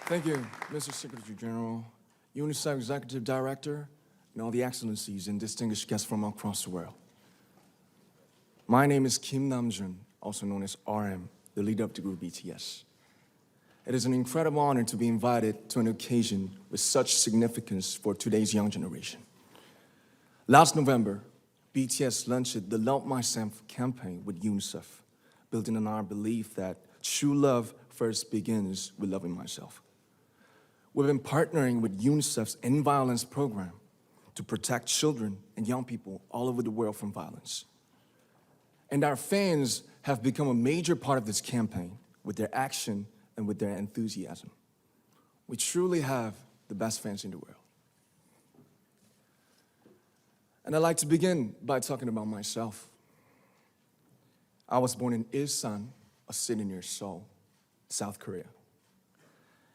Thank you, Mr. Secretary General, UNICEF Executive Director, and all the excellencies and distinguished guests from across the world. My name is Kim Namjoon, also known as RM, the leader of the group BTS. It is an incredible honor to be invited to an occasion with such significance for today's young generation. Last November, BTS launched the Love Myself campaign with UNICEF, building on our belief that true love first begins with loving myself. We've been partnering with UNICEF's End Violence program to protect children and young people all over the world from violence. And our fans have become a major part of this campaign with their action and with their enthusiasm. We truly have the best fans in the world. And I'd like to begin by talking about myself. I was born in Ilsan, a city near Seoul, South Korea.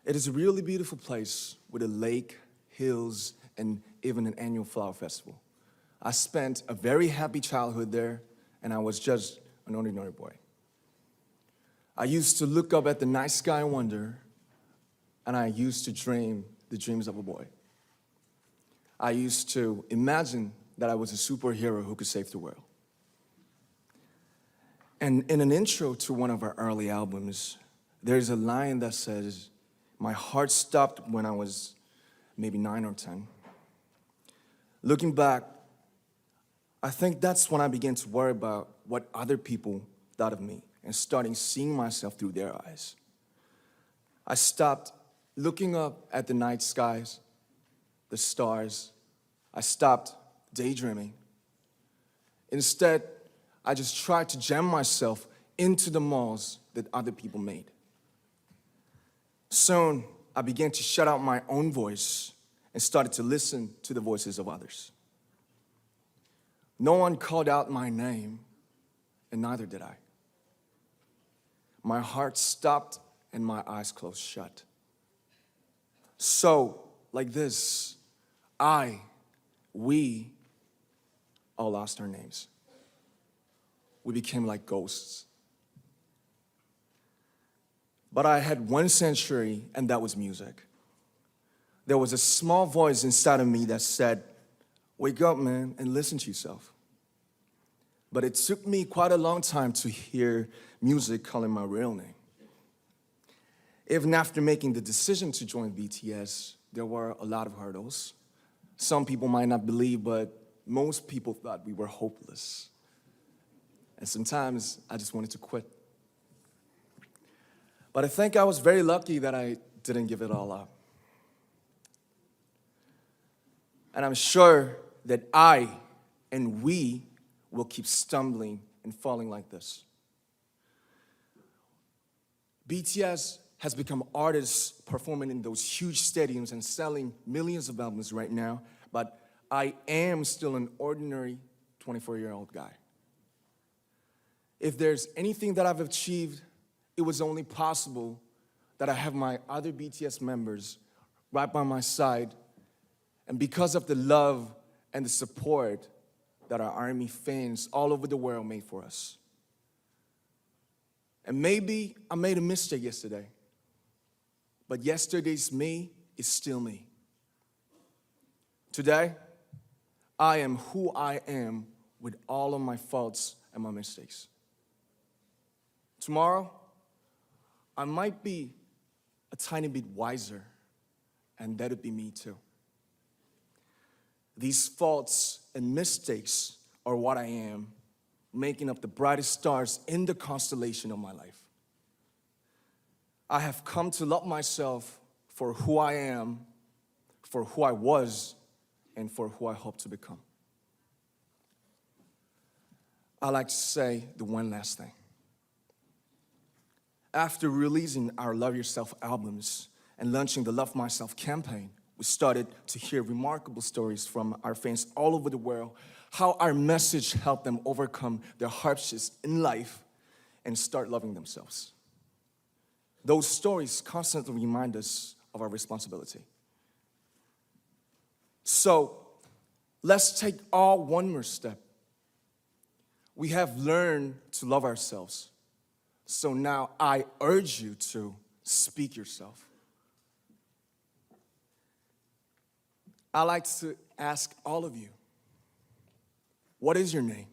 It is a really beautiful place with a lake, hills, and even an annual flower festival. I spent a very happy childhood there, and I was just an ordinary boy. I used to look up at the night sky and wonder, and I used to dream the dreams of a boy. I used to imagine that I was a superhero who could save the world. And in an intro to one of our early albums, there's a line that says, "My heart stopped when I was maybe 9 or 10. Looking back, I think that's when I began to worry about what other people thought of me and starting seeing myself through their eyes. I stopped looking up at the night skies, the stars. I stopped daydreaming. Instead, I just tried to jam myself into the malls that other people made. Soon, I began to shut out my own voice and started to listen to the voices of others. No one called out my name, and neither did I. My heart stopped and my eyes closed shut. So, like this, we all lost our names. We became like ghosts. But I had one sanctuary, and that was music. There was a small voice inside of me that said, "Wake up, man, and listen to yourself." But it took me quite a long time to hear music calling my real name. Even after making the decision to join BTS, there were a lot of hurdles. Some people might not believe, but most people thought we were hopeless. And sometimes I just wanted to quit. But I think I was very lucky that I didn't give it all up. And I'm sure that I and we will keep stumbling and falling like this. BTS has become artists performing in those huge stadiums and selling millions of albums right now, but I am still an ordinary 24-year-old guy. If there's anything that I've achieved, it was only possible that I have my other BTS members right by my side, and because of the love and the support that our ARMY fans all over the world made for us. And maybe I made a mistake yesterday, but yesterday's me is still me. Today, I am who I am with all of my faults and my mistakes. Tomorrow, I might be a tiny bit wiser, and that'll be me too. These faults and mistakes are what I am, making up the brightest stars in the constellation of my life. I have come to love myself for who I am, for who I was, and for who I hope to become. I'd like to say the one last thing. After releasing our Love Yourself albums and launching the Love Myself campaign, we started to hear remarkable stories from our fans all over the world, how our message helped them overcome their hardships in life and start loving themselves. Those stories constantly remind us of our responsibility. So, let's take all one more step. We have learned to love ourselves. So now I urge you to speak yourself. I like to ask all of you, what is your name?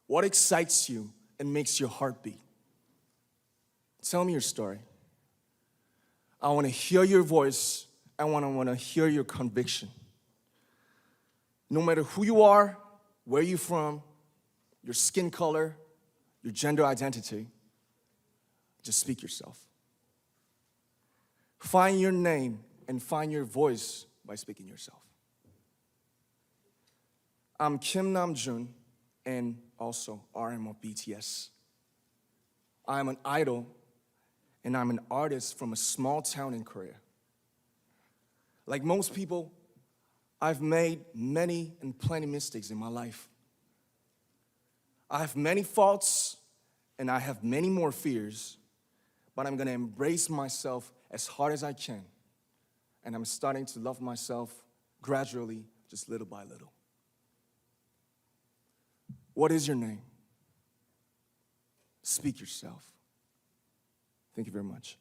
What excites you and makes your heart beat? Tell me your story. I want to hear your voice. I want to hear your conviction. No matter who you are, where you're from, your skin color, your gender identity, just speak yourself. Find your name and find your voice by speaking yourself. I'm Kim Namjoon and also RM of BTS. I'm an idol and I'm an artist from a small town in Korea. Like most people, I've made many and plenty mistakes in my life. I have many faults and I have many more fears, but I'm gonna embrace myself as hard as I can. And I'm starting to love myself gradually, just little by little. What is your name? Speak yourself. Thank you very much.